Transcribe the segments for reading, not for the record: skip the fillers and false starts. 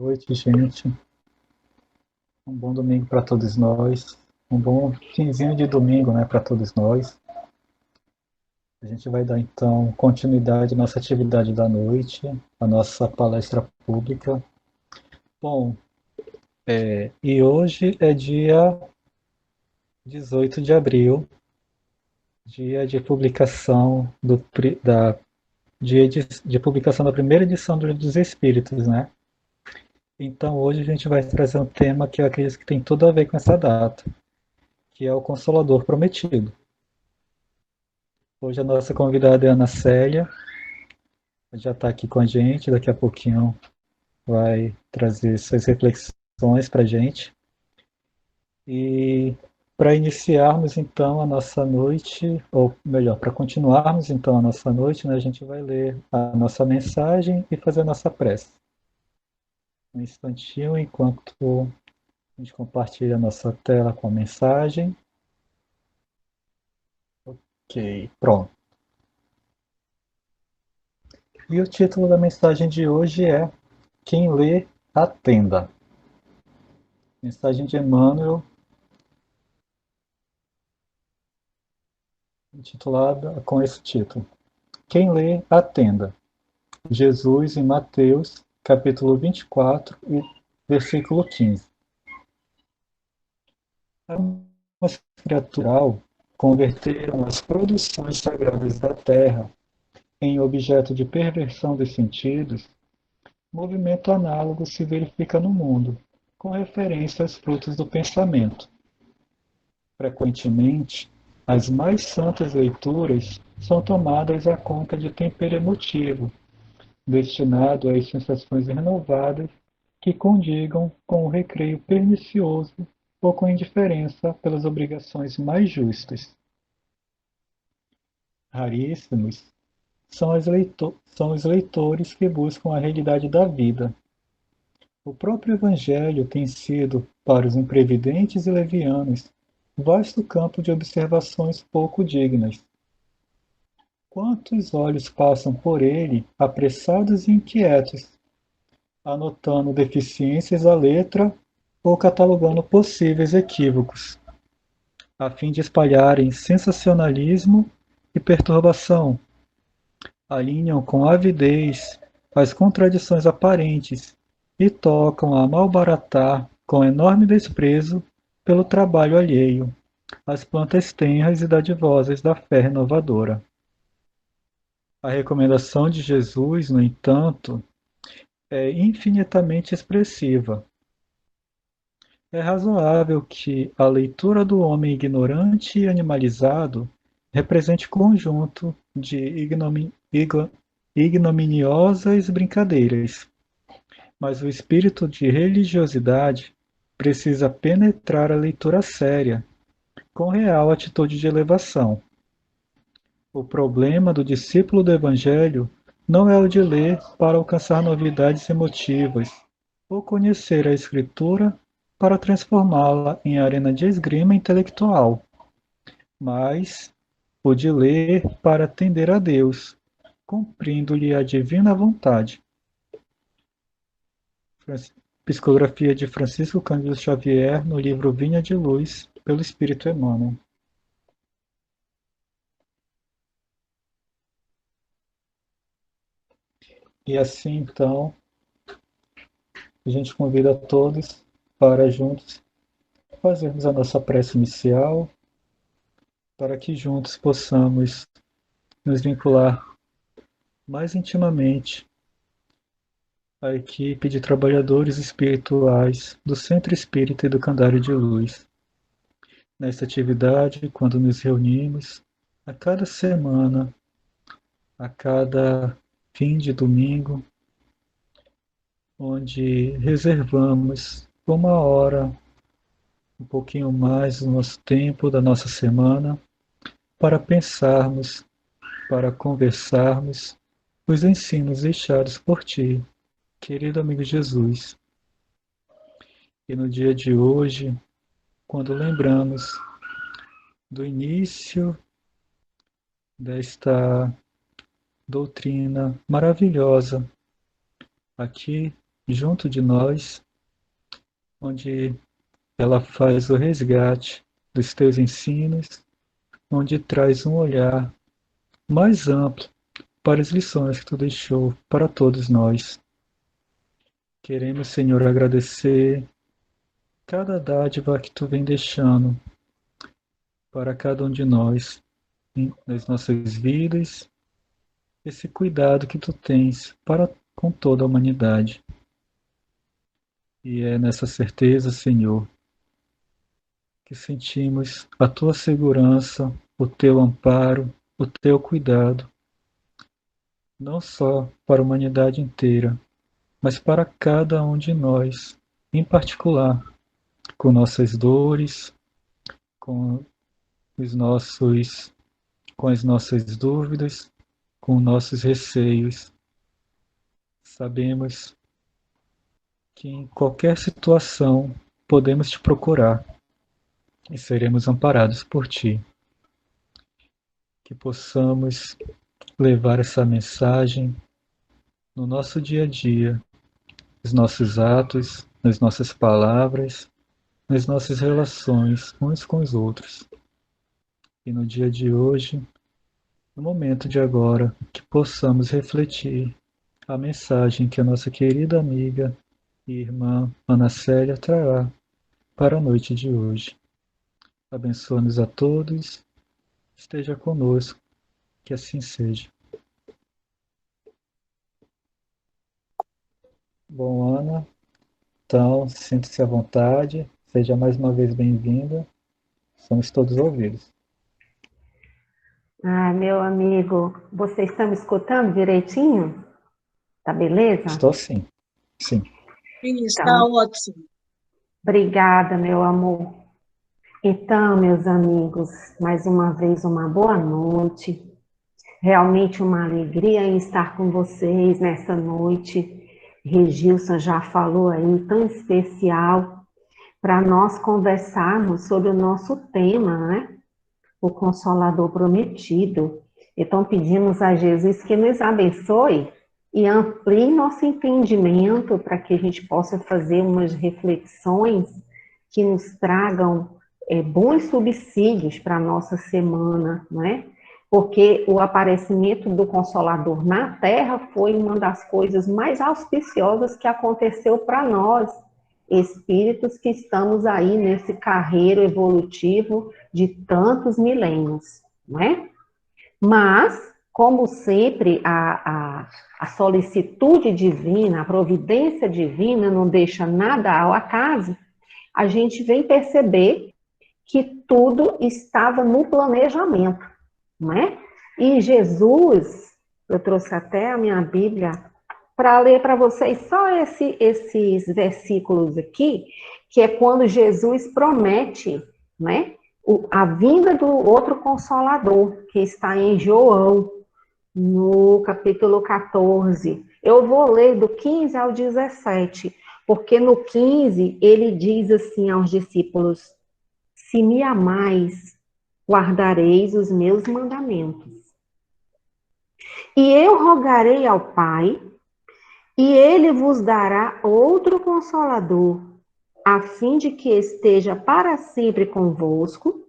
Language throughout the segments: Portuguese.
Noite, gente. Um bom domingo para todos nós. Um bom finzinho de domingo, né, para todos nós. A gente vai dar então continuidade à nossa atividade da noite, a nossa palestra pública. Bom, e hoje é dia 18 de abril, dia de publicação de publicação da primeira edição do Livro dos Espíritos, né? Então hoje a gente vai trazer um tema que eu acredito que tem tudo a ver com essa data, que é o Consolador Prometido. Hoje a nossa convidada é a Ana Célia, já está aqui com a gente, daqui a pouquinho vai trazer suas reflexões para a gente. E para iniciarmos então a nossa noite, ou melhor, para continuarmos então a nossa noite, né, a gente vai ler a nossa mensagem e fazer a nossa prece. Um instantinho enquanto a gente compartilha a nossa tela com a mensagem. Ok, pronto. E o título da mensagem de hoje é Quem lê, atenda. Mensagem de Emmanuel, intitulada com esse título: Quem lê, atenda. Jesus em Mateus, capítulo 24, e versículo 15. A natural converteram as produções sagradas da terra em objeto de perversão dos sentidos. Movimento análogo se verifica no mundo, com referência aos frutos do pensamento. Frequentemente, as mais santas leituras são tomadas à conta de tempero emotivo, destinado às sensações renovadas que condigam com o recreio pernicioso ou com indiferença pelas obrigações mais justas. Raríssimos são os leitores que buscam a realidade da vida. O próprio Evangelho tem sido, para os imprevidentes e levianos, vasto campo de observações pouco dignas. Quantos olhos passam por ele, apressados e inquietos, anotando deficiências à letra ou catalogando possíveis equívocos, a fim de espalharem sensacionalismo e perturbação, alinham com avidez as contradições aparentes e tocam a malbaratar com enorme desprezo pelo trabalho alheio as plantas tenras e dadivosas da fé renovadora. A recomendação de Jesus, no entanto, é infinitamente expressiva. É razoável que a leitura do homem ignorante e animalizado represente conjunto de ignominiosas brincadeiras, mas o espírito de religiosidade precisa penetrar a leitura séria, com real atitude de elevação. O problema do discípulo do Evangelho não é o de ler para alcançar novidades emotivas, ou conhecer a Escritura para transformá-la em arena de esgrima intelectual, mas o de ler para atender a Deus, cumprindo-lhe a divina vontade. Psicografia de Francisco Cândido Xavier, no livro Vinha de Luz, pelo Espírito Emmanuel. E assim, então, a gente convida a todos para juntos fazermos a nossa prece inicial, para que juntos possamos nos vincular mais intimamente à equipe de trabalhadores espirituais do Centro Espírita Educandário de Luz. Nesta atividade, quando nos reunimos, a cada semana, a cada fim de domingo, onde reservamos uma hora, um pouquinho mais do nosso tempo, da nossa semana, para pensarmos, para conversarmos os ensinos deixados por ti, querido amigo Jesus. E no dia de hoje, quando lembramos do início desta doutrina maravilhosa aqui junto de nós, onde ela faz o resgate dos teus ensinos, onde traz um olhar mais amplo para as lições que tu deixou para todos nós. Queremos, Senhor, agradecer cada dádiva que tu vem deixando para cada um de nós, nas nossas vidas, esse cuidado que tu tens para com toda a humanidade. E é nessa certeza, Senhor, que sentimos a tua segurança, o teu amparo, o teu cuidado, não só para a humanidade inteira, mas para cada um de nós, em particular, com nossas dores, com os nossos, com as nossas dúvidas, com nossos receios. Sabemos que em qualquer situação podemos te procurar e seremos amparados por ti. Que possamos levar essa mensagem no nosso dia a dia, nos nossos atos, nas nossas palavras, nas nossas relações uns com os outros. E no dia de hoje, no momento de agora, que possamos refletir a mensagem que a nossa querida amiga e irmã Ana Célia trará para a noite de hoje. Abençoa-nos a todos, esteja conosco, que assim seja. Bom, Ana, então sinta-se à vontade, seja mais uma vez bem-vinda, somos todos ouvidos. Ah, meu amigo, você está me escutando direitinho? Tá beleza? Estou sim, sim. Sim, está Então, ótimo. obrigada, meu amor. Então, meus amigos, mais uma vez uma boa noite. Realmente uma alegria em estar com vocês nessa noite. Regilson já falou aí, tão especial, para nós conversarmos sobre o nosso tema, né? O Consolador Prometido. Então, pedimos a Jesus que nos abençoe e amplie nosso entendimento para que a gente possa fazer umas reflexões que nos tragam bons subsídios para a nossa semana, não é? Porque o aparecimento do Consolador na Terra foi uma das coisas mais auspiciosas que aconteceu para nós, espíritos que estamos aí nesse carreiro evolutivo de tantos milênios, não é? Mas, como sempre, a solicitude divina, a providência divina não deixa nada ao acaso, a gente vem perceber que tudo estava no planejamento, não é? E Jesus, eu trouxe até a minha Bíblia para ler para vocês só esses versículos aqui, que é quando Jesus promete, né, a vinda do outro Consolador, que está em João, no capítulo 14. Eu vou ler do 15 ao 17, porque no 15 ele diz assim aos discípulos: se me amais, guardareis os meus mandamentos. E eu rogarei ao Pai, e ele vos dará outro consolador, a fim de que esteja para sempre convosco,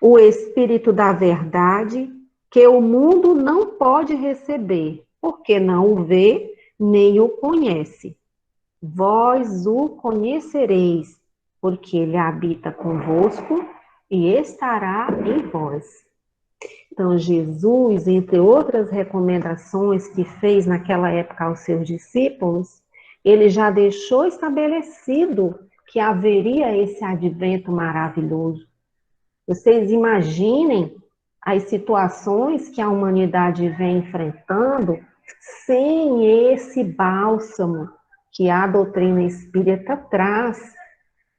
o Espírito da verdade, que o mundo não pode receber, porque não o vê nem o conhece. Vós o conhecereis, porque ele habita convosco e estará em vós. Então, Jesus, entre outras recomendações que fez naquela época aos seus discípulos, ele já deixou estabelecido que haveria esse advento maravilhoso. Vocês imaginem as situações que a humanidade vem enfrentando sem esse bálsamo que a doutrina espírita traz.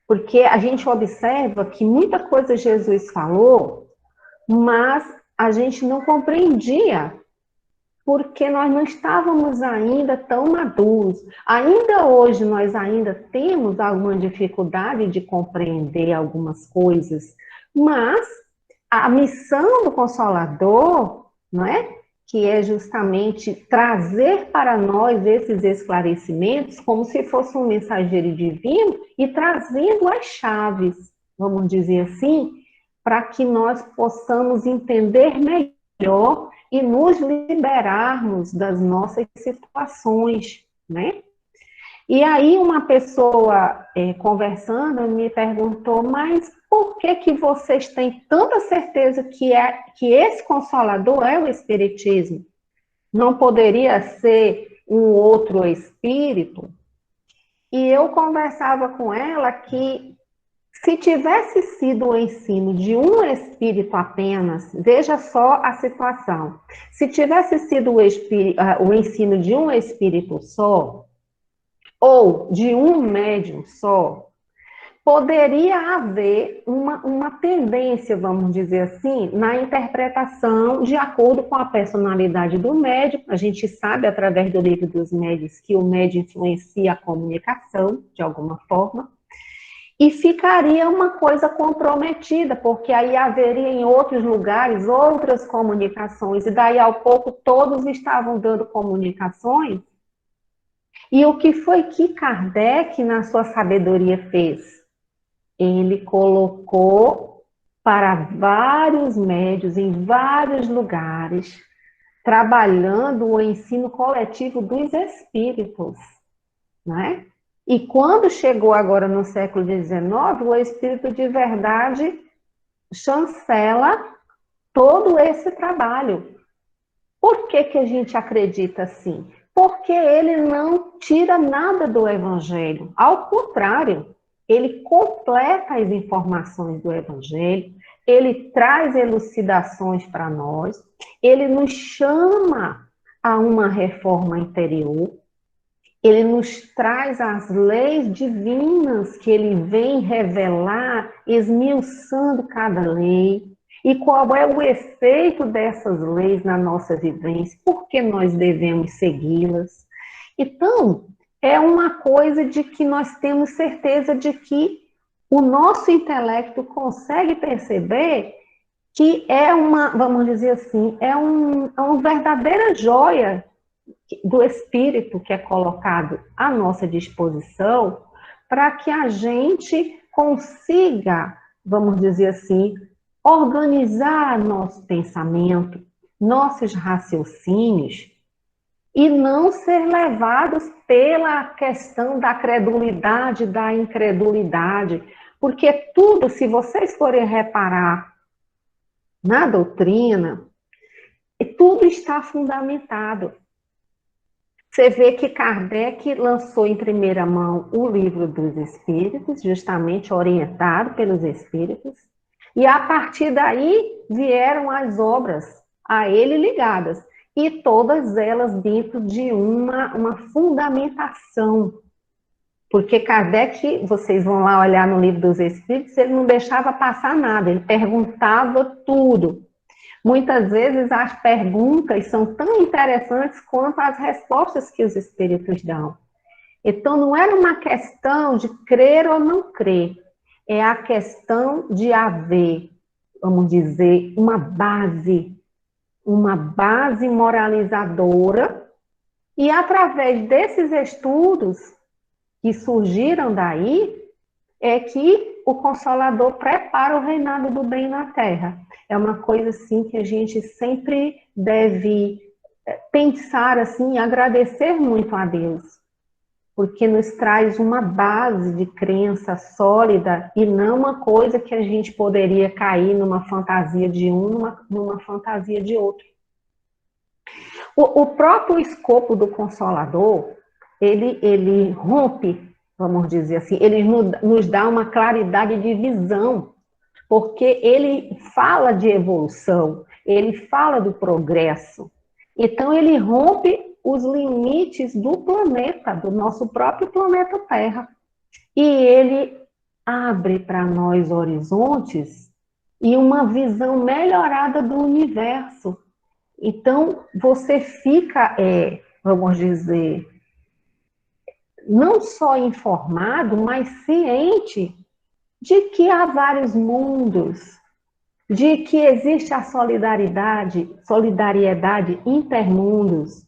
Porque a gente observa que muita coisa Jesus falou, mas a gente não compreendia, porque nós não estávamos ainda tão maduros. Ainda hoje nós ainda temos alguma dificuldade de compreender algumas coisas, mas a missão do Consolador, não é? que é justamente trazer para nós esses esclarecimentos como se fosse um mensageiro divino e trazendo as chaves, vamos dizer assim, para que nós possamos entender melhor e nos liberarmos das nossas situações, né? E aí uma pessoa conversando me perguntou, mas por que que vocês têm tanta certeza que esse Consolador é o Espiritismo? Não poderia ser um outro espírito? E eu conversava com ela que se tivesse sido o ensino de um espírito apenas, veja só a situação. Se tivesse sido o ensino de um espírito só, ou de um médium só, poderia haver uma tendência, vamos dizer assim, na interpretação de acordo com a personalidade do médium. A gente sabe, através do livro dos médiuns, que o médium influencia a comunicação, de alguma forma, e ficaria uma coisa comprometida, porque aí haveria em outros lugares outras comunicações, e daí a pouco todos estavam dando comunicações. E o que foi que Kardec, na sua sabedoria, fez? Ele colocou para vários médios, em vários lugares, trabalhando o ensino coletivo dos espíritos, né? E quando chegou agora no século XIX, o espírito de verdade chancela todo esse trabalho. Por que que a gente acredita assim? Porque ele não tira nada do Evangelho. Ao contrário, ele completa as informações do Evangelho, ele traz elucidações para nós, ele nos chama a uma reforma interior, ele nos traz as leis divinas que ele vem revelar, esmiuçando cada lei. E qual é o efeito dessas leis na nossa vivência? Por que nós devemos segui-las? Então, é uma coisa de que nós temos certeza de que o nosso intelecto consegue perceber que é uma, vamos dizer assim, é uma verdadeira joia do espírito que é colocado à nossa disposição para que a gente consiga, vamos dizer assim, organizar nosso pensamento, nossos raciocínios e não ser levados pela questão da credulidade, da incredulidade, porque tudo, se vocês forem reparar na doutrina, tudo está fundamentado. Você vê que Kardec lançou em primeira mão o Livro dos Espíritos, justamente orientado pelos Espíritos, e a partir daí vieram as obras a ele ligadas, e todas elas dentro de uma fundamentação. Porque Kardec, vocês vão lá olhar no Livro dos Espíritos, ele não deixava passar nada, ele perguntava tudo. Muitas vezes as perguntas são tão interessantes quanto as respostas que os espíritos dão. Então não era uma questão de crer ou não crer, é a questão de haver, vamos dizer, uma base moralizadora, e através desses estudos que surgiram daí, é que o Consolador prepara o reinado do bem na Terra. É uma coisa assim que a gente sempre deve pensar assim, e agradecer muito a Deus, porque nos traz uma base de crença sólida e não uma coisa que a gente poderia cair numa fantasia de numa fantasia de outro. O próprio escopo do Consolador, ele rompe, vamos dizer assim, ele nos dá uma claridade de visão, porque ele fala de evolução, ele fala do progresso. Então, ele rompe os limites do planeta, do nosso próprio planeta Terra. E ele abre para nós horizontes e uma visão melhorada do universo. Então, você fica, vamos dizer, não só informado, mas ciente de que há vários mundos, de que existe a solidariedade intermundos,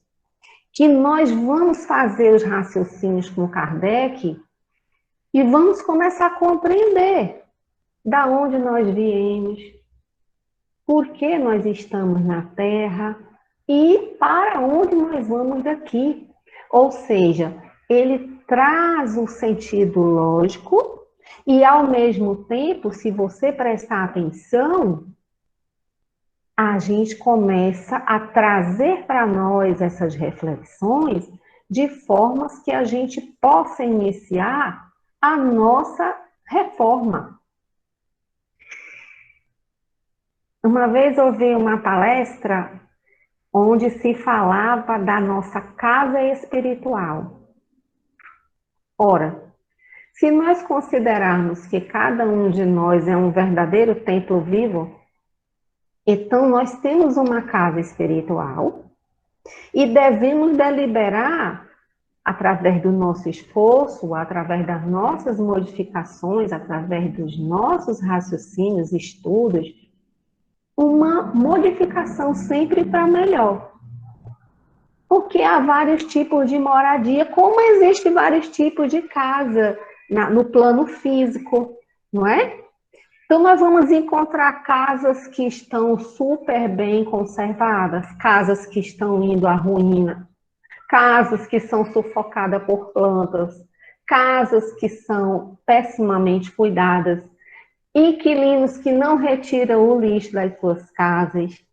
que nós vamos fazer os raciocínios com Kardec e vamos começar a compreender da onde nós viemos, por que nós estamos na Terra e para onde nós vamos daqui. Ou seja, ele traz um sentido lógico e, ao mesmo tempo, se você prestar atenção, a gente começa a trazer para nós essas reflexões de formas que a gente possa iniciar a nossa reforma. Uma vez ouvi uma palestra onde se falava da nossa casa espiritual. Ora, se nós considerarmos que cada um de nós é um verdadeiro templo vivo, então nós temos uma casa espiritual e devemos deliberar, através do nosso esforço, através das nossas modificações, através dos nossos raciocínios, estudos, uma modificação sempre para melhor. Porque há vários tipos de moradia, como existem vários tipos de casa no plano físico, não é? Então, nós vamos encontrar casas que estão super bem conservadas, casas que estão indo à ruína, casas que são sufocadas por plantas, casas que são pessimamente cuidadas, inquilinos que não retiram o lixo das suas casas,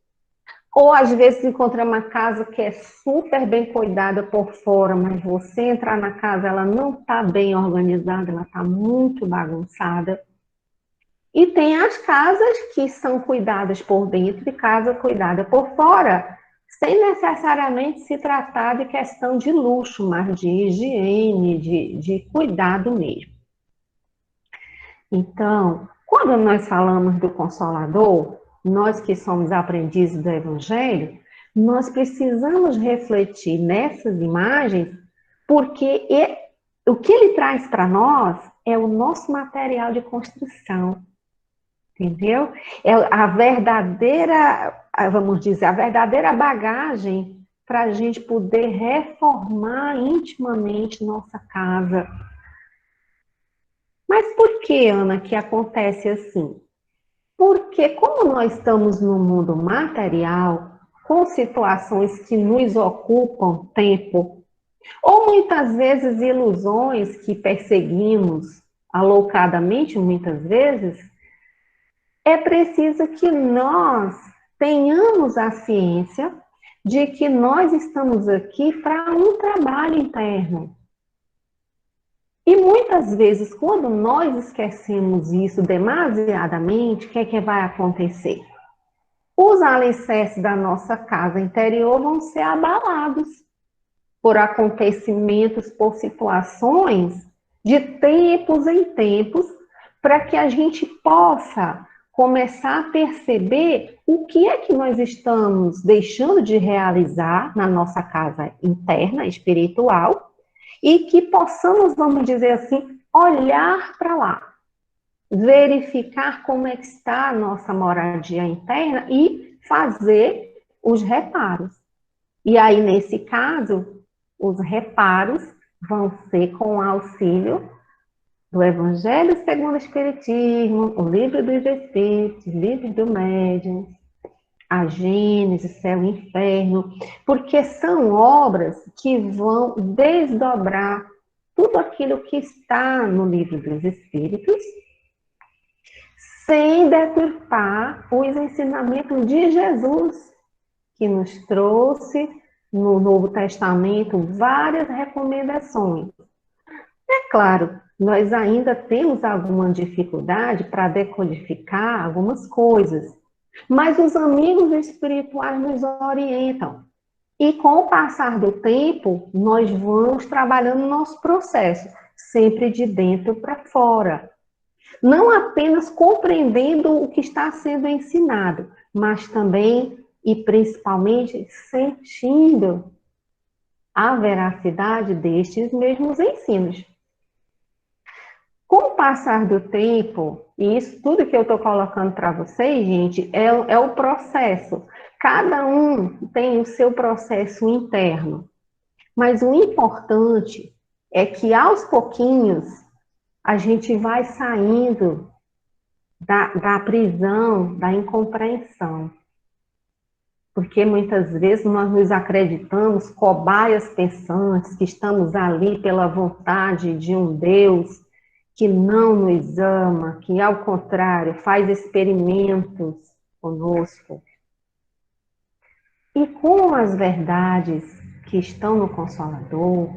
ou às vezes encontra uma casa que é super bem cuidada por fora, mas você entrar na casa, ela não está bem organizada, ela está muito bagunçada. E tem as casas que são cuidadas por dentro e casa cuidada por fora, sem necessariamente se tratar de questão de luxo, mas de higiene, de cuidado mesmo. Então, quando nós falamos do Consolador, nós que somos aprendizes do Evangelho, nós precisamos refletir nessas imagens, porque o que ele traz para nós é o nosso material de construção, entendeu? É a verdadeira, vamos dizer, a verdadeira bagagem para a gente poder reformar intimamente nossa casa. Mas por que, Ana, que acontece assim? Porque como nós estamos no mundo material, com situações que nos ocupam tempo, ou muitas vezes ilusões que perseguimos aloucadamente, muitas vezes, é preciso que nós tenhamos a ciência de que nós estamos aqui para um trabalho interno. E muitas vezes, quando nós esquecemos isso demasiadamente, o que vai acontecer? Os alicerces da nossa casa interior vão ser abalados por acontecimentos, por situações de tempos em tempos, para que a gente possa começar a perceber o que é que nós estamos deixando de realizar na nossa casa interna, espiritual, e que possamos, vamos dizer assim, olhar para lá, verificar como é que está a nossa moradia interna e fazer os reparos. E aí, nesse caso, os reparos vão ser com o auxílio do Evangelho segundo o Espiritismo, o Livro dos Espíritos, Livro do Médiuns, a Gênesis, Céu e Inferno, porque são obras que vão desdobrar tudo aquilo que está no Livro dos Espíritos, sem deturpar os ensinamentos de Jesus, que nos trouxe no Novo Testamento várias recomendações. É claro, nós ainda temos alguma dificuldade para decodificar algumas coisas, mas os amigos espirituais nos orientam. E com o passar do tempo, nós vamos trabalhando o nosso processo, sempre de dentro para fora. Não apenas compreendendo o que está sendo ensinado, mas também e principalmente sentindo a veracidade destes mesmos ensinos. Com o passar do tempo, e isso tudo que eu estou colocando para vocês, gente, é o processo. Cada um tem o seu processo interno. Mas o importante é que aos pouquinhos a gente vai saindo da prisão, da incompreensão. Porque muitas vezes nós nos acreditamos cobaias pensantes, que estamos ali pela vontade de um Deus que não nos ama, que ao contrário faz experimentos conosco. E com as verdades que estão no Consolador,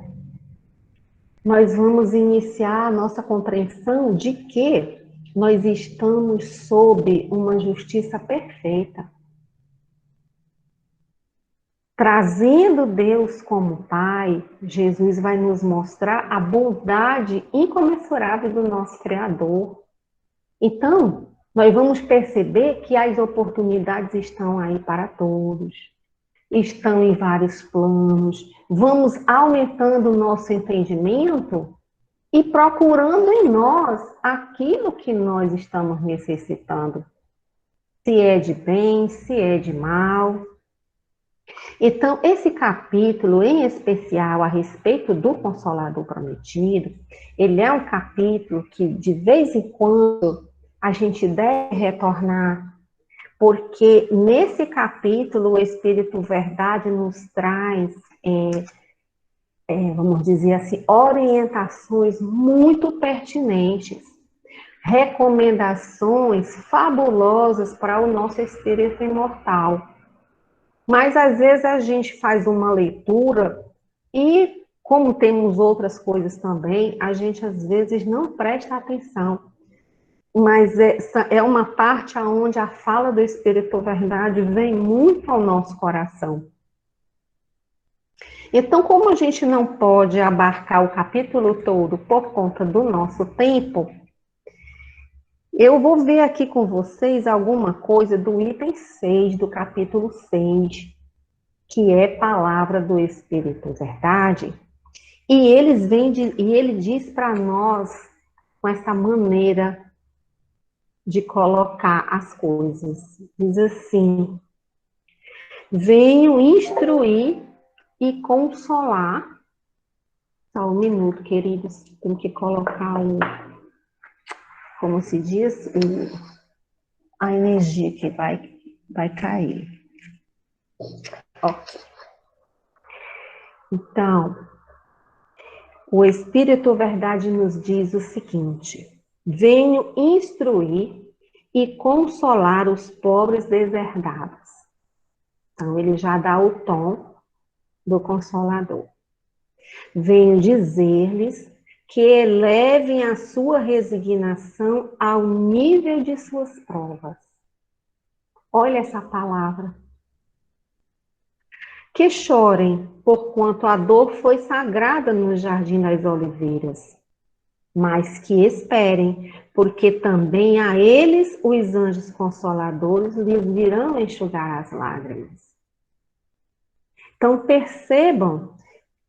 nós vamos iniciar a nossa compreensão de que nós estamos sob uma justiça perfeita. Trazendo Deus como Pai, Jesus vai nos mostrar a bondade incomensurável do nosso Criador. Então, nós vamos perceber que as oportunidades estão aí para todos, estão em vários planos. Vamos aumentando o nosso entendimento e procurando em nós aquilo que nós estamos necessitando. Se é de bem, se é de mal. Então, esse capítulo, em especial, a respeito do Consolador Prometido, ele é um capítulo que, de vez em quando, a gente deve retornar, porque nesse capítulo o Espírito Verdade nos traz, vamos dizer assim, orientações muito pertinentes, recomendações fabulosas para o nosso espírito imortal. Mas às vezes a gente faz uma leitura e, como temos outras coisas também, a gente às vezes não presta atenção. Mas essa é uma parte onde a fala do Espírito Verdade vem muito ao nosso coração. Então, como a gente não pode abarcar o capítulo todo por conta do nosso tempo, eu vou ver aqui com vocês alguma coisa do item 6 do capítulo 6, que é palavra do Espírito Verdade, e ele diz para nós, com essa maneira de colocar as coisas, diz assim: venho instruir e consolar. Só um minuto, queridos, tem que colocar como se diz, a energia que vai cair. Ok. Então, o Espírito Verdade nos diz o seguinte: venho instruir e consolar os pobres deserdados. Então, ele já dá o tom do Consolador. Venho dizer-lhes que elevem a sua resignação ao nível de suas provas. Olha essa palavra. Que chorem, porquanto a dor foi sagrada no jardim das oliveiras. Mas que esperem, porque também a eles os anjos consoladores lhes virão enxugar as lágrimas. Então percebam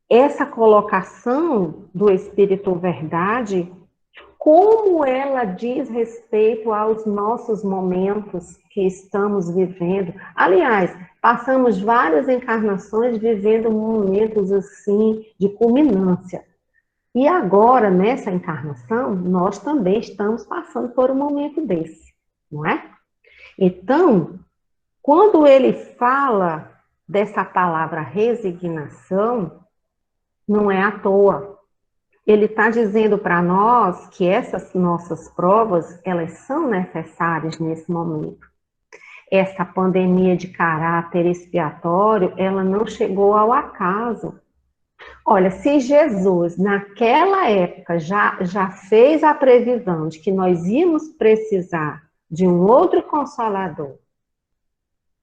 essa colocação do Espírito Verdade, como ela diz respeito aos nossos momentos que estamos vivendo. Aliás, passamos várias encarnações vivendo momentos assim de culminância. E agora, nessa encarnação, nós também estamos passando por um momento desse, não é? Então, quando ele fala dessa palavra resignação, não é à toa. Ele está dizendo para nós que essas nossas provas, elas são necessárias nesse momento. Essa pandemia de caráter expiatório, ela não chegou ao acaso. Olha, se Jesus, naquela época, já fez a previsão de que nós íamos precisar de um outro Consolador,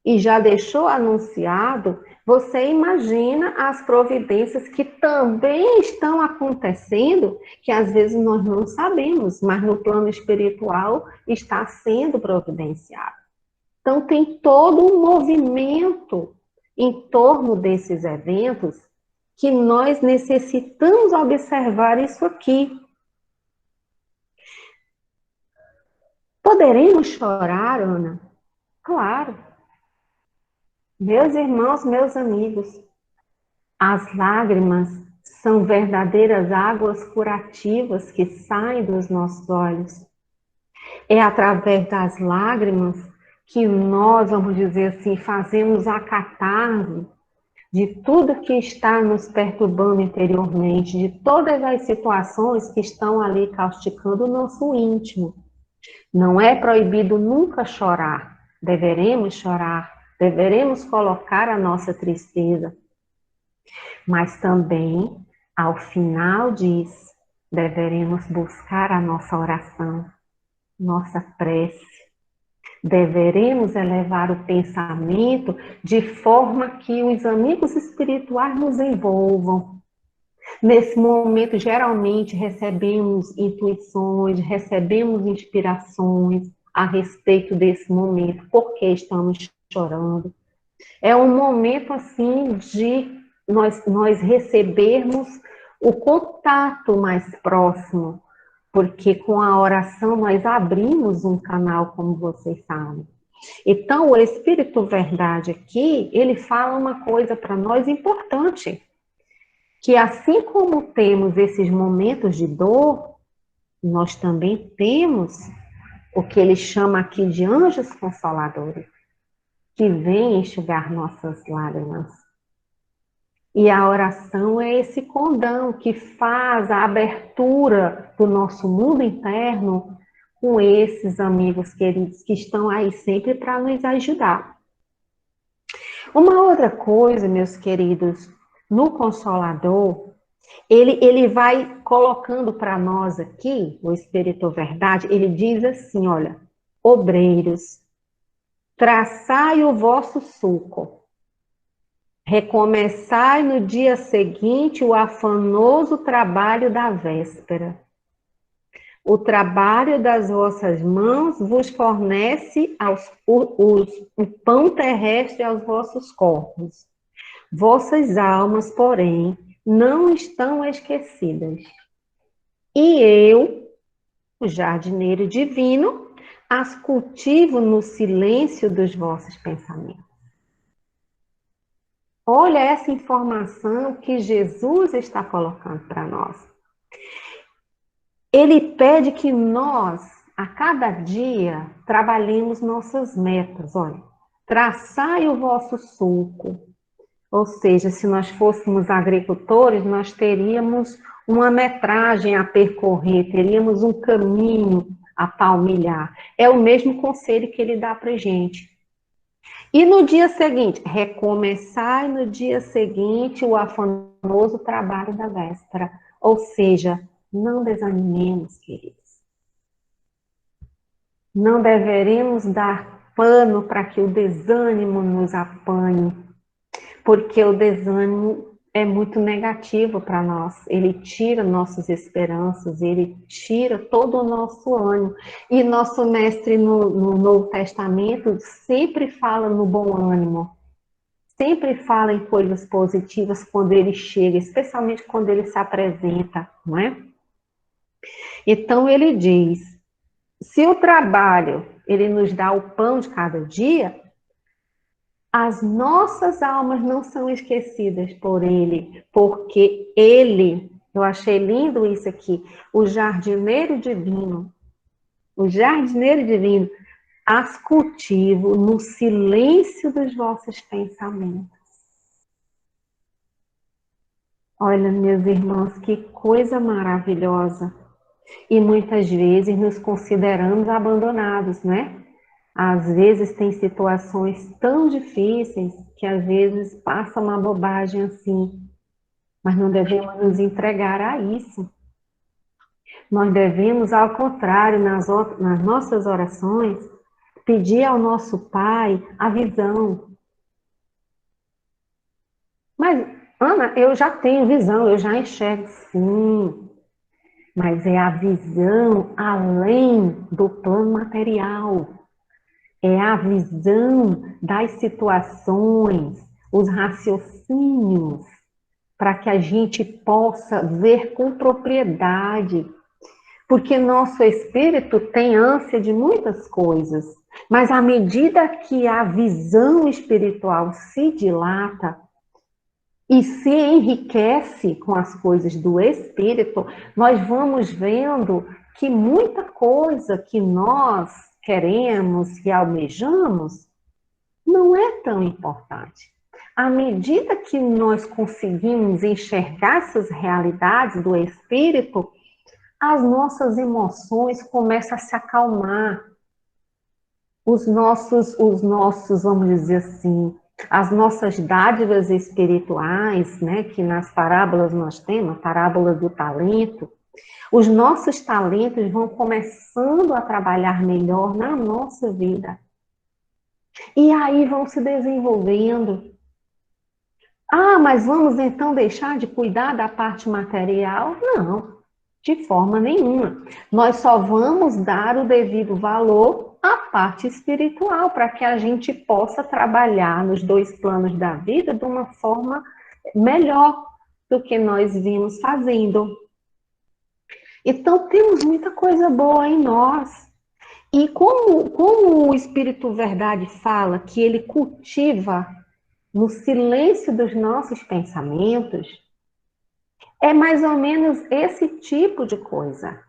e já deixou anunciado, você imagina as providências que também estão acontecendo, que às vezes nós não sabemos, mas no plano espiritual está sendo providenciado. Então tem todo um movimento em torno desses eventos que nós necessitamos observar isso aqui. Poderemos chorar, Ana? Claro. Meus irmãos, meus amigos, as lágrimas são verdadeiras águas curativas que saem dos nossos olhos. É através das lágrimas que nós, vamos dizer assim, fazemos a catarse de tudo que está nos perturbando interiormente, de todas as situações que estão ali causticando o nosso íntimo. Não é proibido nunca chorar. Deveremos chorar, deveremos colocar a nossa tristeza. Mas também, ao final disso, deveremos buscar a nossa oração, nossa prece. Deveremos elevar o pensamento de forma que os amigos espirituais nos envolvam. Nesse momento, geralmente, recebemos intuições, recebemos inspirações a respeito desse momento, porque estamos chorando. É um momento, assim, de nós recebermos o contato mais próximo, porque com a oração nós abrimos um canal, como vocês sabem. Então, o Espírito Verdade aqui, ele fala uma coisa para nós importante, que assim como temos esses momentos de dor, nós também temos o que ele chama aqui de anjos consoladores, que vêm enxugar nossas lágrimas. E a oração é esse condão que faz a abertura do nosso mundo interno com esses amigos queridos que estão aí sempre para nos ajudar. Uma outra coisa, meus queridos, no Consolador, ele vai colocando para nós aqui, o Espírito Verdade, ele diz assim, olha, obreiros, traçai o vosso sulco, recomeçai no dia seguinte o afanoso trabalho da véspera. O trabalho das vossas mãos vos fornece o pão terrestre aos vossos corpos. Vossas almas, porém, não estão esquecidas. E eu, o jardineiro divino, as cultivo no silêncio dos vossos pensamentos. Olha essa informação que Jesus está colocando para nós. Ele pede que nós, a cada dia, trabalhemos nossas metas. Olha, traçai o vosso sulco. Ou seja, se nós fôssemos agricultores, nós teríamos uma metragem a percorrer, teríamos um caminho a palmilhar. É o mesmo conselho que ele dá para a gente. E no dia seguinte, recomeçai no dia seguinte o afanoso trabalho da véspera. Ou seja, não desanimemos, queridos. Não deveremos dar pano para que o desânimo nos apanhe, porque o desânimo é muito negativo para nós. Ele tira nossas esperanças, ele tira todo o nosso ânimo. E nosso mestre no Novo Testamento sempre fala no bom ânimo. Sempre fala em coisas positivas quando ele chega, especialmente quando ele se apresenta, não é? Então ele diz, se o trabalho ele nos dá o pão de cada dia, as nossas almas não são esquecidas por ele, porque ele, eu achei lindo isso aqui, o jardineiro divino, as cultivo no silêncio dos vossos pensamentos. Olha, meus irmãos, que coisa maravilhosa. E muitas vezes nos consideramos abandonados, né? Às vezes tem situações tão difíceis que às vezes passa uma bobagem assim, mas não devemos nos entregar a isso. Nós devemos, ao contrário, nas nossas orações, pedir ao nosso Pai a visão. Mas, Ana, eu já tenho visão, eu já enxergo, sim. Mas é a visão além do plano material. É a visão das situações, os raciocínios, para que a gente possa ver com propriedade. porque nosso espírito tem ânsia de muitas coisas, mas à medida que a visão espiritual se dilata e se enriquece com as coisas do espírito, nós vamos vendo que muita coisa que nós queremos, que almejamos, não é tão importante. À medida que nós conseguimos enxergar essas realidades do espírito, as nossas emoções começam a se acalmar. Vamos dizer assim, as nossas dádivas espirituais, né, que nas parábolas nós temos, a parábola do talento, os nossos talentos vão começando a trabalhar melhor na nossa vida. E aí vão se desenvolvendo. Ah, mas vamos então deixar de cuidar da parte material? Não, de forma nenhuma. Nós só vamos dar o devido valor à parte espiritual, para que a gente possa trabalhar nos dois planos da vida de uma forma melhor do que nós vimos fazendo. Então, temos muita coisa boa em nós. E como o Espírito Verdade fala que ele cultiva no silêncio dos nossos pensamentos, é mais ou menos esse tipo de coisa.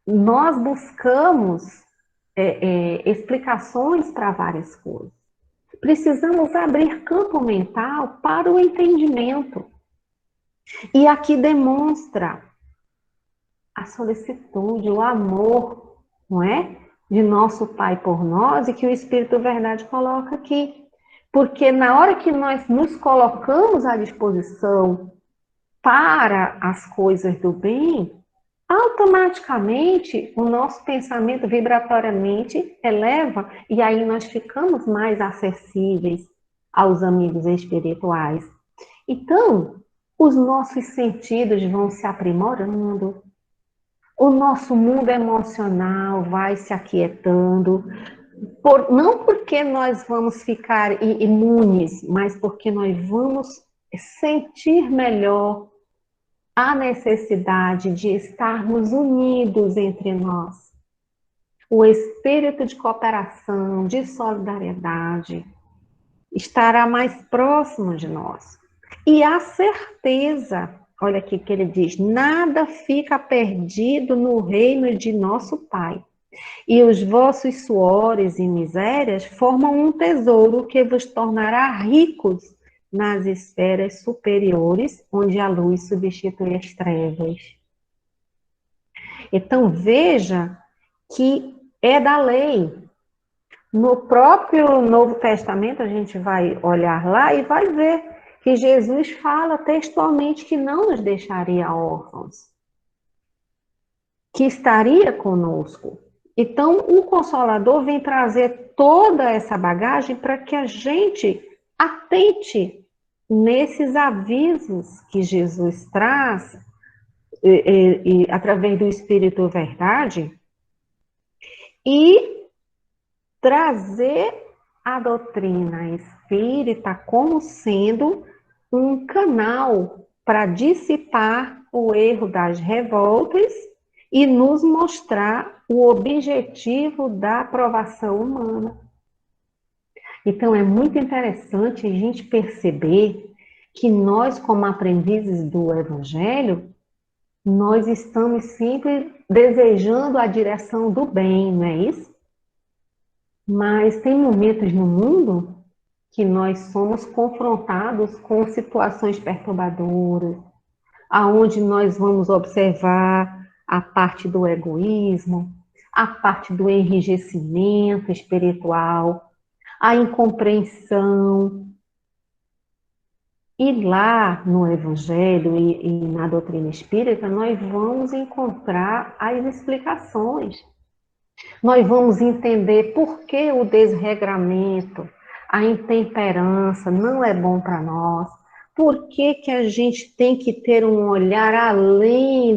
Nós buscamos explicações para várias coisas. Precisamos abrir campo mental para o entendimento. E aqui demonstra a solicitude, o amor, não é? De nosso Pai por nós, e que o Espírito Verdade coloca aqui. Porque na hora que nós nos colocamos à disposição para as coisas do bem, automaticamente o nosso pensamento vibratoriamente eleva e aí nós ficamos mais acessíveis aos amigos espirituais. Então, os nossos sentidos vão se aprimorando, o nosso mundo emocional vai se aquietando, não porque nós vamos ficar imunes, mas porque nós vamos sentir melhor a necessidade de estarmos unidos entre nós. O espírito de cooperação, de solidariedade, estará mais próximo de nós. E a certeza, olha aqui que ele diz, nada fica perdido no reino de nosso Pai. E os vossos suores e misérias formam um tesouro que vos tornará ricos nas esferas superiores, onde a luz substitui as trevas. Então, veja que é da lei. No próprio Novo Testamento, a gente vai olhar lá e vai ver que Jesus fala textualmente que não nos deixaria órfãos, que estaria conosco. Então, o Consolador vem trazer toda essa bagagem para que a gente atente nesses avisos que Jesus traz através do Espírito Verdade e trazer a doutrina espírita como sendo um canal para dissipar o erro das revoltas e nos mostrar o objetivo da aprovação humana. Então, é muito interessante a gente perceber que nós, como aprendizes do Evangelho, nós estamos sempre desejando a direção do bem, não é isso? Mas tem momentos no mundo que nós somos confrontados com situações perturbadoras, aonde nós vamos observar a parte do egoísmo, a parte do enrijecimento espiritual, a incompreensão. E lá no Evangelho e na doutrina espírita, nós vamos encontrar as explicações. Nós vamos entender por que o desregramento, a intemperança não é bom para nós, por que que a gente tem que ter um olhar além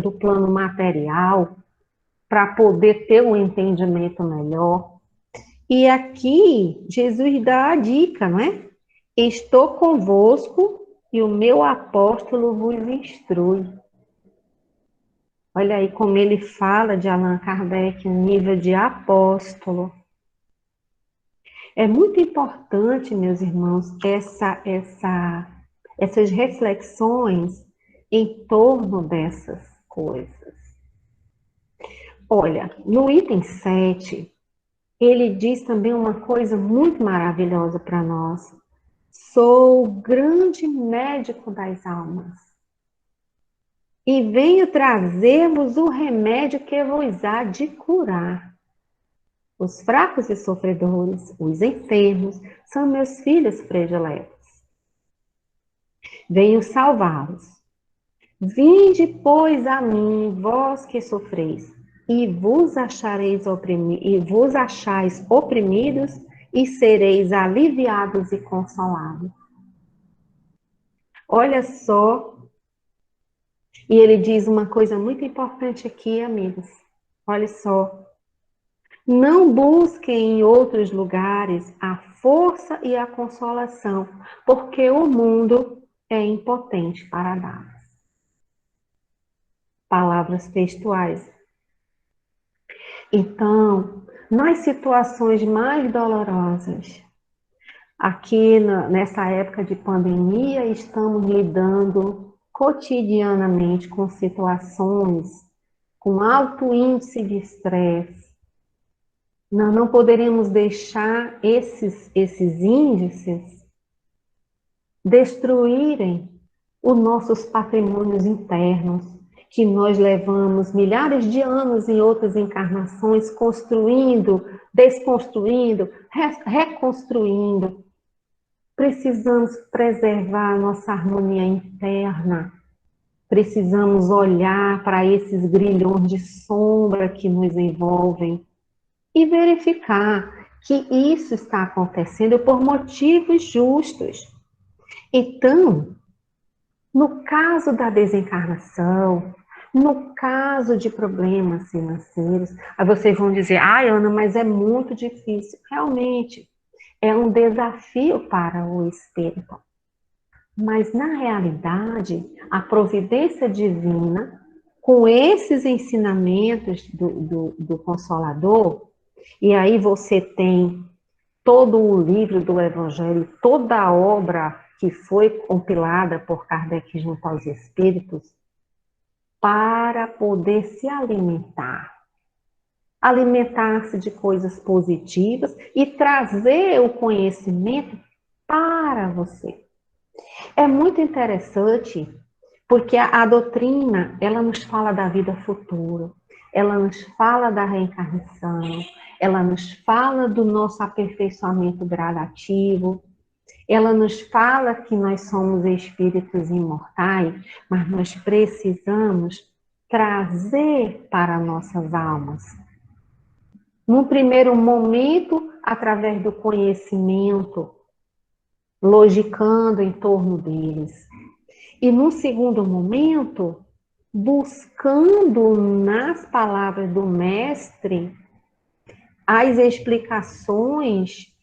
do plano material para poder ter um entendimento melhor. E aqui Jesus dá a dica, não é? Estou convosco e o meu apóstolo vos instrui. Olha aí como ele fala de Allan Kardec, um nível de apóstolo. É muito importante, meus irmãos, essas reflexões em torno dessas coisas. Olha, no item 7, ele diz também uma coisa muito maravilhosa para nós. Sou o grande médico das almas e venho trazer-vos o remédio que vos há de curar. Os fracos e sofredores, os enfermos, são meus filhos prediletos. Venho salvá-los. Vinde, pois, a mim, vós que sofreis, e vos achais oprimidos, e sereis aliviados e consolados. Olha só, e ele diz uma coisa muito importante aqui, amigos. Olha só. Não busquem em outros lugares a força e a consolação, porque o mundo é impotente para dar. Palavras textuais. Então, nas situações mais dolorosas, aqui nessa época de pandemia, estamos lidando cotidianamente com situações com alto índice de estresse. Nós não poderemos deixar esses índices destruírem os nossos patrimônios internos, que nós levamos milhares de anos em outras encarnações, construindo, desconstruindo, reconstruindo. Precisamos preservar a nossa harmonia interna. Precisamos olhar para esses grilhões de sombra que nos envolvem e verificar que isso está acontecendo por motivos justos. Então, no caso da desencarnação, no caso de problemas financeiros, aí vocês vão dizer, Ana, mas é muito difícil. Realmente, é um desafio para o espírito. Mas, na realidade, a providência divina, com esses ensinamentos do Consolador, e aí você tem todo o livro do Evangelho, toda a obra que foi compilada por Kardec junto aos Espíritos, para poder se alimentar. Alimentar-se de coisas positivas e trazer o conhecimento para você. É muito interessante, porque a doutrina, ela nos fala da vida futura, ela nos fala da reencarnação, ela nos fala do nosso aperfeiçoamento gradativo, ela nos fala que nós somos espíritos imortais, mas nós precisamos trazer para nossas almas. Num primeiro momento, através do conhecimento, logicando em torno deles. E num segundo momento, buscando nas palavras do mestre as explicações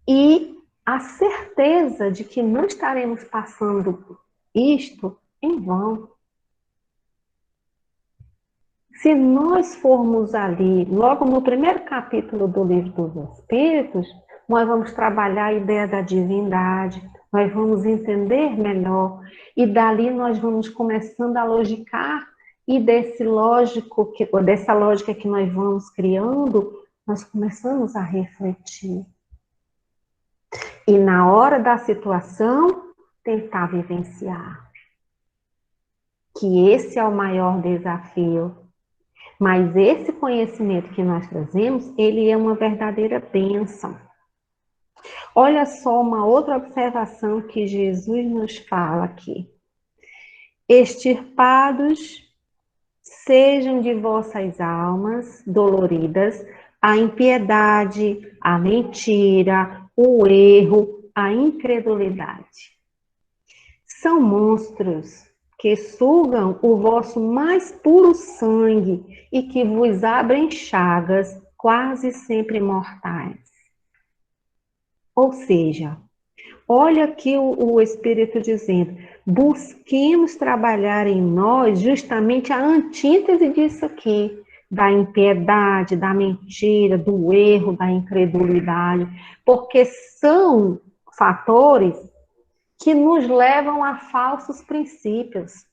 e a certeza de que não estaremos passando isto em vão. Se nós formos ali, logo no primeiro capítulo do Livro dos Espíritos, nós vamos trabalhar a ideia da divindade, nós vamos entender melhor, e dali nós vamos começando a logicar, e dessa lógica que nós vamos criando, nós começamos a refletir. E na hora da situação, tentar vivenciar. Que esse é o maior desafio. Mas esse conhecimento que nós trazemos, ele é uma verdadeira bênção. Olha só uma outra observação que Jesus nos fala aqui. Extirpados sejam de vossas almas doloridas a impiedade, a mentira, o erro, a incredulidade. São monstros que sugam o vosso mais puro sangue e que vos abrem chagas quase sempre mortais. Ou seja, Olha aqui o Espírito dizendo, busquemos trabalhar em nós justamente a antítese disso aqui, da impiedade, da mentira, do erro, da incredulidade, porque são fatores que nos levam a falsos princípios.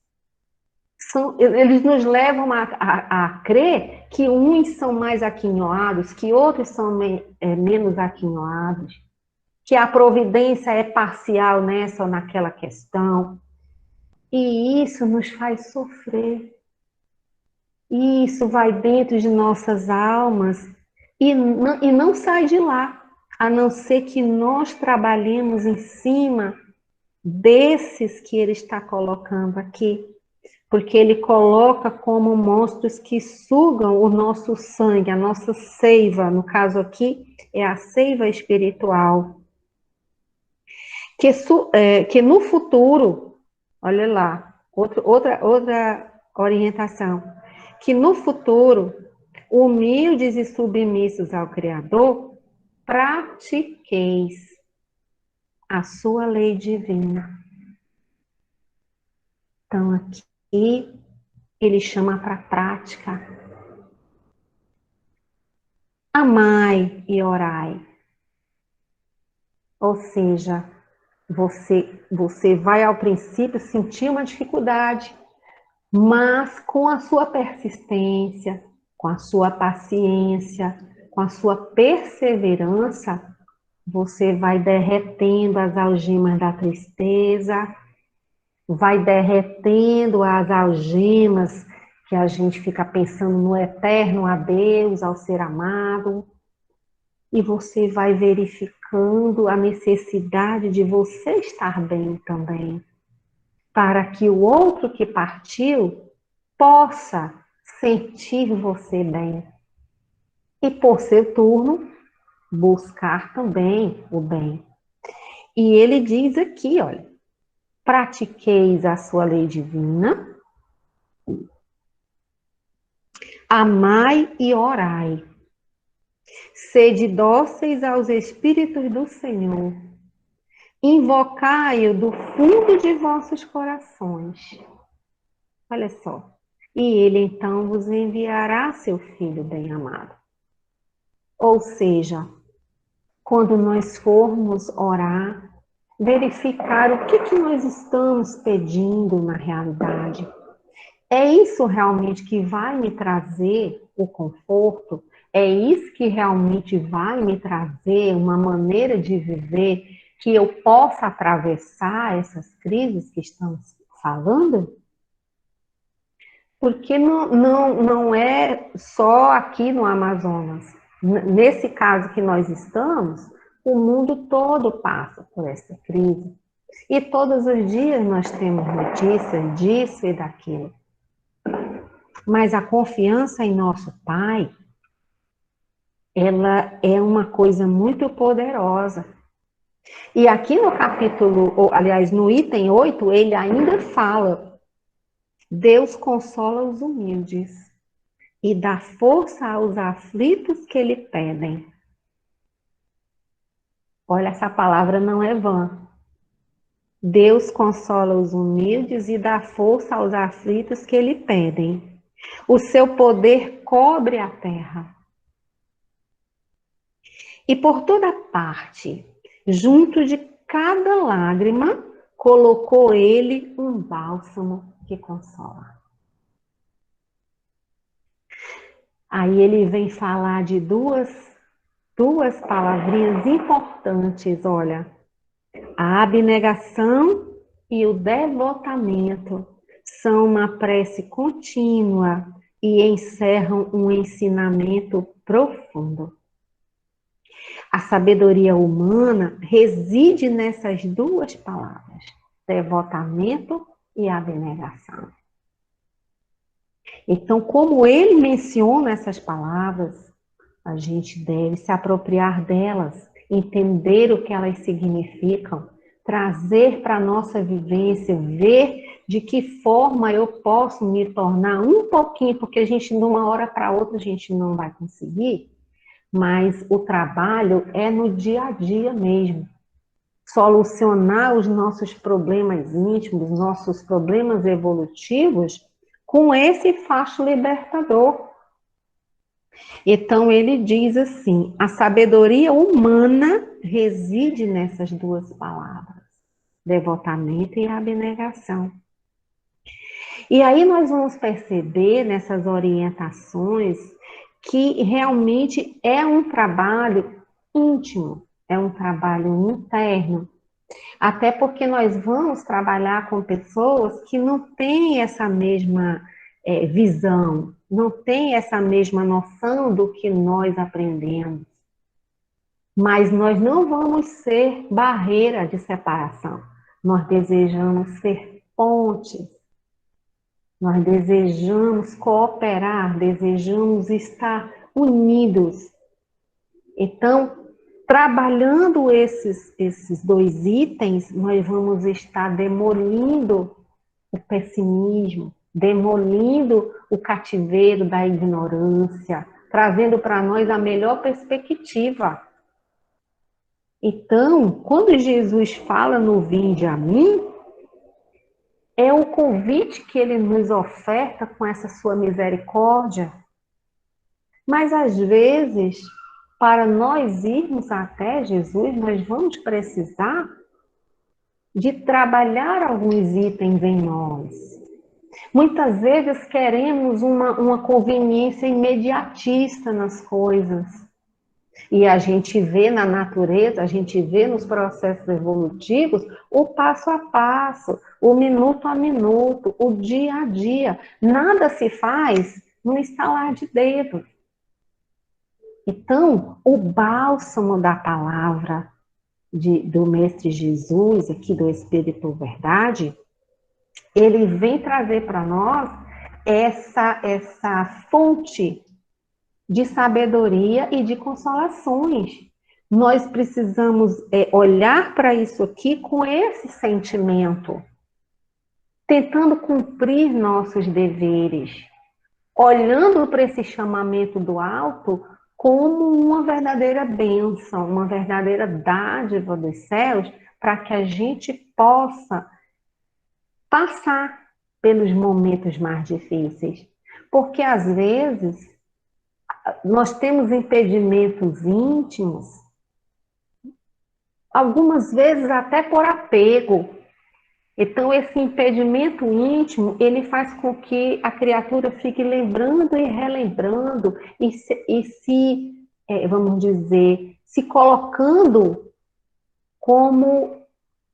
Eles nos levam a crer que uns são mais aquinhoados, que outros são menos aquinhoados, que a providência é parcial nessa ou naquela questão. E isso nos faz sofrer. E isso vai dentro de nossas almas e não sai de lá, a não ser que nós trabalhemos em cima desses que ele está colocando aqui. Porque ele coloca como monstros que sugam o nosso sangue, a nossa seiva, no caso aqui, é a seiva espiritual. Que no futuro, olha lá, outra orientação, que no futuro, humildes e submissos ao Criador, pratiqueis a sua lei divina. Então, aqui, ele chama para prática. Amai e orai. Ou seja, você vai ao princípio sentir uma dificuldade, mas com a sua persistência, com a sua paciência, com a sua perseverança, você vai derretendo as algemas da tristeza, vai derretendo as algemas que a gente fica pensando no eterno adeus ao ser amado, e você vai verificando a necessidade de você estar bem também, para que o outro que partiu possa sentir você bem. E por seu turno, buscar também o bem. E ele diz aqui, olha, pratiqueis a sua lei divina, amai e orai. Sede dóceis aos Espíritos do Senhor. Invocai-o do fundo de vossos corações. Olha só. E ele então vos enviará seu Filho bem-amado. Ou seja, quando nós formos orar, verificar o que nós estamos pedindo na realidade. É isso realmente que vai me trazer o conforto? É isso que realmente vai me trazer uma maneira de viver que eu possa atravessar essas crises que estamos falando? Porque não é só aqui no Amazonas. Nesse caso que nós estamos, o mundo todo passa por essa crise. E todos os dias nós temos notícias disso e daquilo. Mas a confiança em nosso Pai, ela é uma coisa muito poderosa. E aqui no capítulo, ou, aliás, no item 8, ele ainda fala: Deus consola os humildes e dá força aos aflitos que lhe pedem. Olha, essa palavra não é vã. Deus consola os humildes e dá força aos aflitos que lhe pedem. O seu poder cobre a terra. E por toda parte, junto de cada lágrima, colocou ele um bálsamo que consola. Aí ele vem falar de duas palavrinhas importantes, olha. A abnegação e o devotamento são uma prece contínua e encerram um ensinamento profundo. A sabedoria humana reside nessas duas palavras, devotamento e abnegação. Então, como ele menciona essas palavras, a gente deve se apropriar delas, entender o que elas significam, trazer para a nossa vivência, ver de que forma eu posso me tornar um pouquinho, porque a gente de uma hora para outra a gente não vai conseguir, mas o trabalho é no dia a dia mesmo. solucionar os nossos problemas íntimos, nossos problemas evolutivos, com esse facho libertador. Então ele diz assim: a sabedoria humana reside nessas duas palavras, devotamento e abnegação. E aí nós vamos perceber nessas orientações que realmente é um trabalho íntimo, é um trabalho interno. Até porque nós vamos trabalhar com pessoas que não têm essa mesma visão, não têm essa mesma noção do que nós aprendemos. Mas nós não vamos ser barreira de separação. Nós desejamos ser pontes. Nós desejamos cooperar, desejamos estar unidos. Então, trabalhando esses dois itens, nós vamos estar demolindo o pessimismo, demolindo o cativeiro da ignorância, trazendo para nós a melhor perspectiva. Então, quando Jesus fala no vinde a mim, é o convite que ele nos oferta com essa sua misericórdia. Mas às vezes, para nós irmos até Jesus, nós vamos precisar de trabalhar alguns itens em nós. Muitas vezes queremos uma conveniência imediatista nas coisas. E a gente vê na natureza, a gente vê nos processos evolutivos o passo a passo, o minuto a minuto, o dia a dia. Nada se faz no estalar de dedos. Então, o bálsamo da palavra do Mestre Jesus, aqui do Espírito Verdade, ele vem trazer para nós essa fonte de sabedoria e de consolações. Nós precisamos olhar para isso aqui com esse sentimento, tentando cumprir nossos deveres, olhando para esse chamamento do alto como uma verdadeira bênção, uma verdadeira dádiva dos céus, para que a gente possa passar pelos momentos mais difíceis. Porque às vezes nós temos impedimentos íntimos, algumas vezes até por apego. Então, esse impedimento íntimo, ele faz com que a criatura fique lembrando e relembrando vamos dizer, se colocando como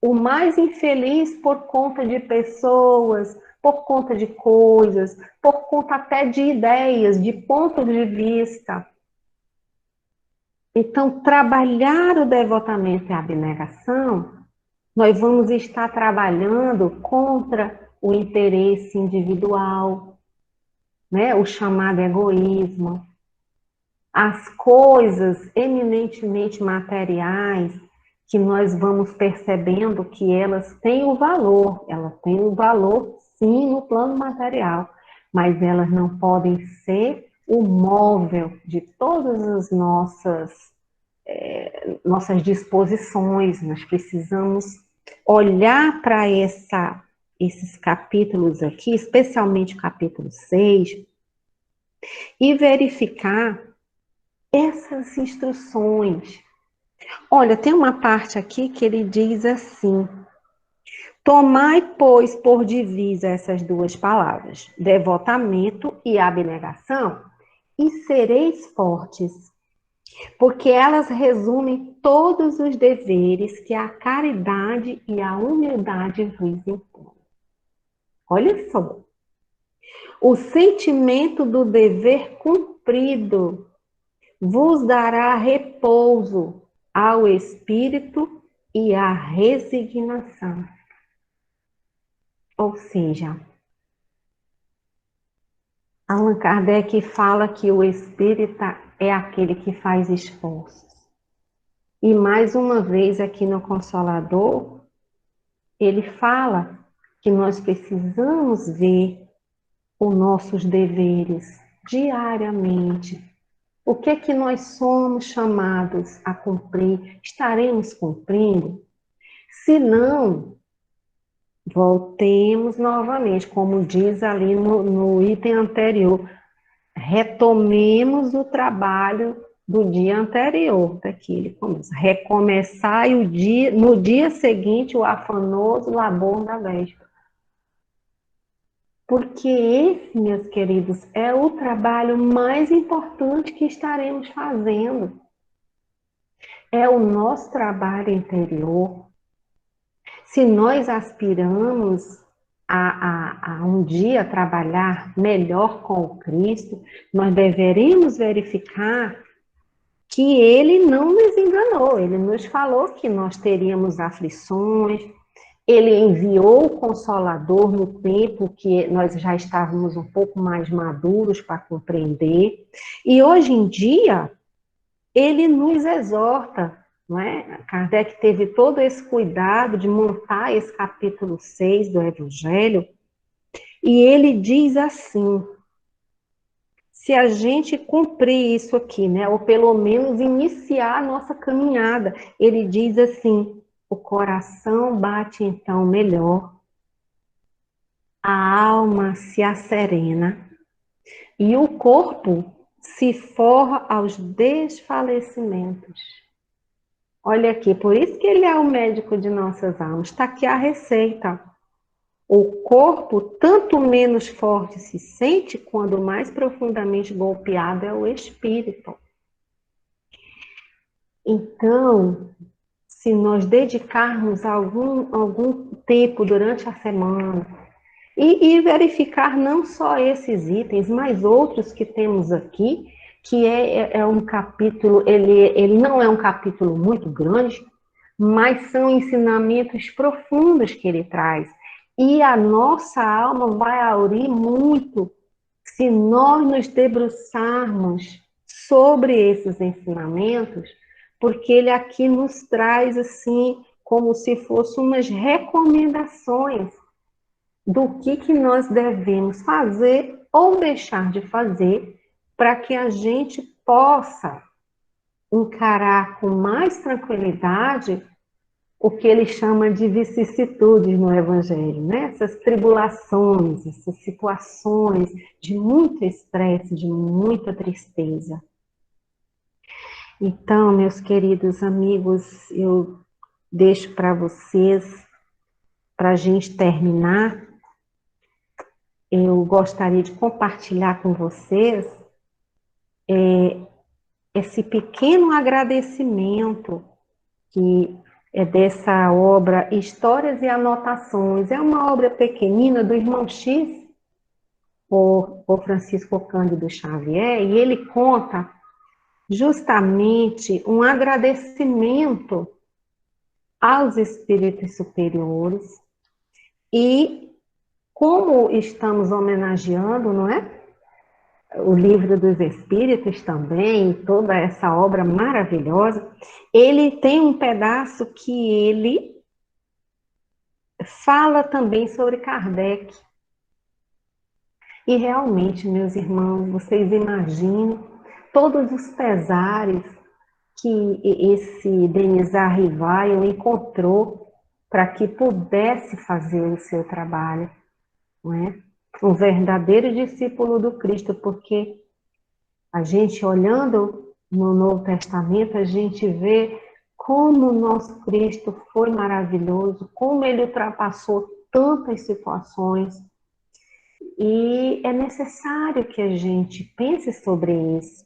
o mais infeliz por conta de pessoas, por conta de coisas, por conta até de ideias, de pontos de vista. Então, trabalhar o devotamento e a abnegação, nós vamos estar trabalhando contra o interesse individual, né? O chamado egoísmo, as coisas eminentemente materiais, que nós vamos percebendo que elas têm o valor, sim no plano material, mas elas não podem ser o móvel de todas as nossas disposições. Nós precisamos olhar para esses capítulos aqui, especialmente o capítulo 6, e verificar essas instruções. Olha, tem uma parte aqui que ele diz assim: tomai, pois, por divisa essas duas palavras, devotamento e abnegação, e sereis fortes, porque elas resumem todos os deveres que a caridade e a humildade vos impõem. Olha só, o sentimento do dever cumprido vos dará repouso ao espírito e à resignação. Ou seja, Allan Kardec fala que o espírita é aquele que faz esforços. E mais uma vez aqui no Consolador, ele fala que nós precisamos ver os nossos deveres diariamente. O que nós somos chamados a cumprir? Estaremos cumprindo? Se não, voltemos novamente, como diz ali no item anterior, retomemos o trabalho do dia anterior, daqui ele começa, recomeçar no dia seguinte o afanoso labor da véspera. Porque esse, meus queridos, é o trabalho mais importante que estaremos fazendo. É o nosso trabalho interior. Se nós aspiramos a um dia trabalhar melhor com o Cristo, nós deveremos verificar que ele não nos enganou, ele nos falou que nós teríamos aflições, ele enviou o Consolador no tempo que nós já estávamos um pouco mais maduros para compreender, e hoje em dia ele nos exorta, não é? Kardec teve todo esse cuidado de montar esse capítulo 6 do Evangelho, e ele diz assim: se a gente cumprir isso aqui, né, ou pelo menos iniciar a nossa caminhada, ele diz assim: o coração bate então melhor, a alma se asserena e o corpo se forra aos desfalecimentos. Olha aqui, por isso que ele é o médico de nossas almas. Está aqui a receita. O corpo, tanto menos forte se sente, quando mais profundamente golpeado é o espírito. Então, se nós dedicarmos algum tempo durante a semana e verificar não só esses itens, mas outros que temos aqui, que é um capítulo, ele não é um capítulo muito grande, mas são ensinamentos profundos que ele traz. E a nossa alma vai aurir muito se nós nos debruçarmos sobre esses ensinamentos, porque ele aqui nos traz assim, como se fossem umas recomendações do que nós devemos fazer ou deixar de fazer para que a gente possa encarar com mais tranquilidade o que ele chama de vicissitudes no Evangelho, né? Essas tribulações, essas situações de muito estresse, de muita tristeza. Então, meus queridos amigos, eu deixo para vocês, para a gente terminar, eu gostaria de compartilhar com vocês esse pequeno agradecimento que é dessa obra Histórias e Anotações. É uma obra pequenina do irmão X, por Francisco Cândido Xavier, e ele conta justamente um agradecimento aos espíritos superiores e como estamos homenageando, não é? O Livro dos Espíritos também, toda essa obra maravilhosa, ele tem um pedaço que ele fala também sobre Kardec. E realmente, meus irmãos, vocês imaginam todos os pesares que esse Denizar Rivaio encontrou para que pudesse fazer o seu trabalho, não é? Um verdadeiro discípulo do Cristo, porque a gente olhando no Novo Testamento, a gente vê como o nosso Cristo foi maravilhoso, como ele ultrapassou tantas situações. E é necessário que a gente pense sobre isso,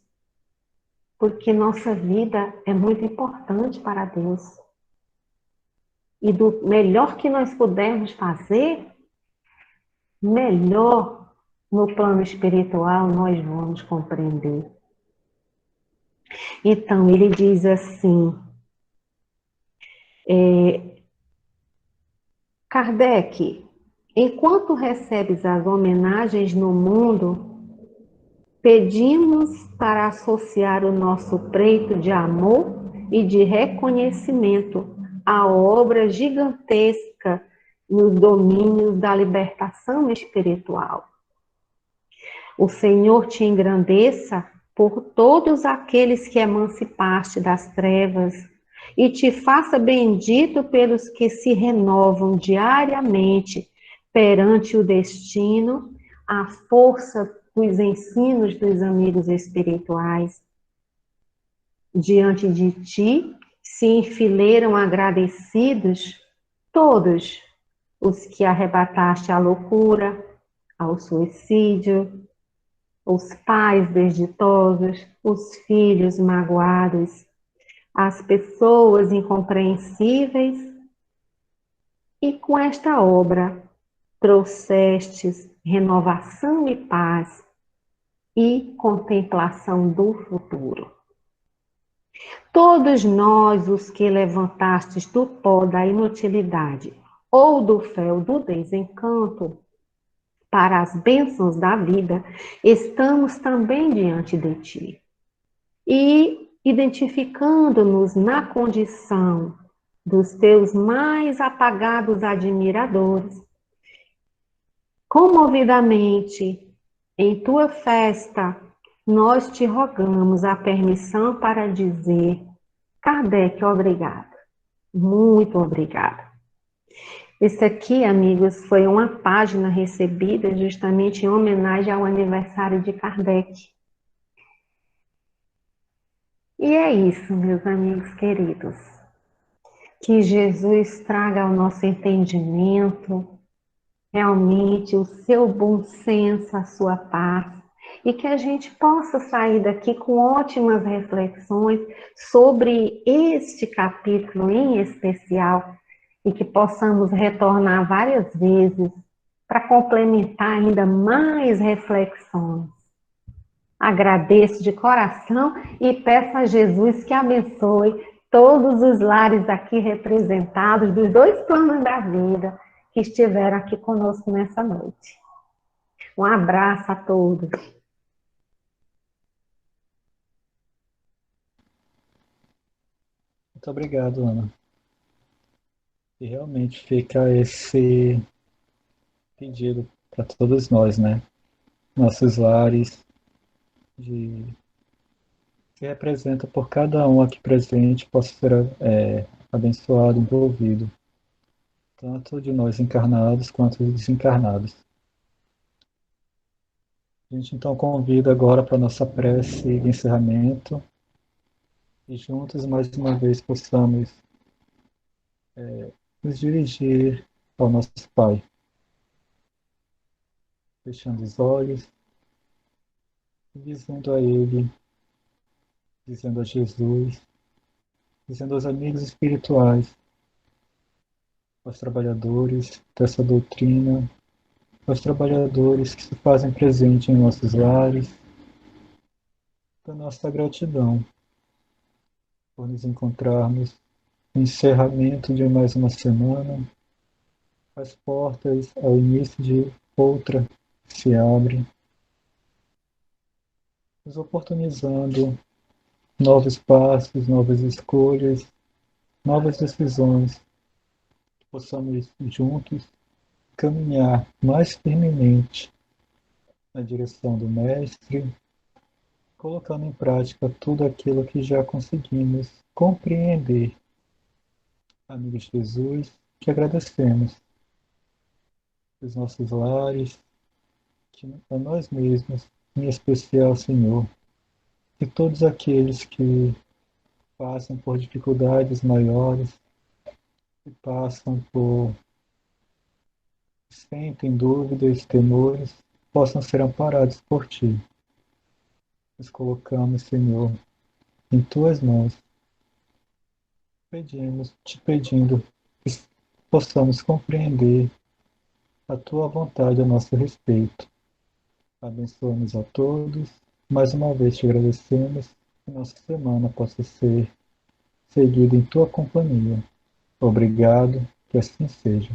porque nossa vida é muito importante para Deus. E do melhor que nós pudermos fazer, melhor no plano espiritual nós vamos compreender. Então, ele diz assim, Kardec, enquanto recebes as homenagens no mundo, pedimos para associar o nosso preito de amor e de reconhecimento à obra gigantesca nos domínios da libertação espiritual. O Senhor te engrandeça por todos aqueles que emancipaste das trevas e te faça bendito pelos que se renovam diariamente perante o destino, a força dos ensinos dos amigos espirituais. Diante de ti se enfileiram agradecidos todos os que arrebataste à loucura, ao suicídio, os pais desditosos, os filhos magoados, as pessoas incompreensíveis, e com esta obra trouxestes renovação e paz e contemplação do futuro. Todos nós, os que levantastes do pó da inutilidade ou do fel do desencanto para as bênçãos da vida, estamos também diante de ti. E identificando-nos na condição dos teus mais apagados admiradores, comovidamente, em tua festa, nós te rogamos a permissão para dizer: Kardec, obrigada. Muito obrigada. Esse aqui, amigos, foi uma página recebida justamente em homenagem ao aniversário de Kardec. E é isso, meus amigos queridos. Que Jesus traga ao nosso entendimento realmente o seu bom senso, a sua paz, e que a gente possa sair daqui com ótimas reflexões sobre este capítulo em especial, e que possamos retornar várias vezes para complementar ainda mais reflexões. Agradeço de coração e peço a Jesus que abençoe todos os lares aqui representados dos dois planos da vida que estiveram aqui conosco nessa noite. Um abraço a todos. Muito obrigado, Ana. E realmente fica esse pedido para todos nós, né? Nossos lares, de que representa por cada um aqui presente, possa ser abençoado, envolvido, tanto de nós encarnados quanto de desencarnados. A gente então convida agora para a nossa prece de encerramento e juntos mais uma vez possamos nos dirigir ao nosso Pai, fechando os olhos e dizendo a Ele, dizendo a Jesus, dizendo aos amigos espirituais, aos trabalhadores dessa doutrina, aos trabalhadores que se fazem presente em nossos lares, da nossa gratidão por nos encontrarmos no encerramento de mais uma semana, as portas ao início de outra se abrem, nos oportunizando novos passos, novas escolhas, novas decisões, que possamos juntos caminhar mais firmemente na direção do Mestre, colocando em prática tudo aquilo que já conseguimos compreender. Amigo Jesus, te agradecemos os nossos lares, que a nós mesmos, em especial, Senhor, e todos aqueles que passam por dificuldades maiores, que passam por sentem dúvidas, temores, possam ser amparados por Ti. Nos colocamos, Senhor, em Tuas mãos. Te pedindo que possamos compreender a Tua vontade a nosso respeito. Abençoa-nos a todos. Mais uma vez te agradecemos que nossa semana possa ser seguida em Tua companhia. Obrigado, que assim seja.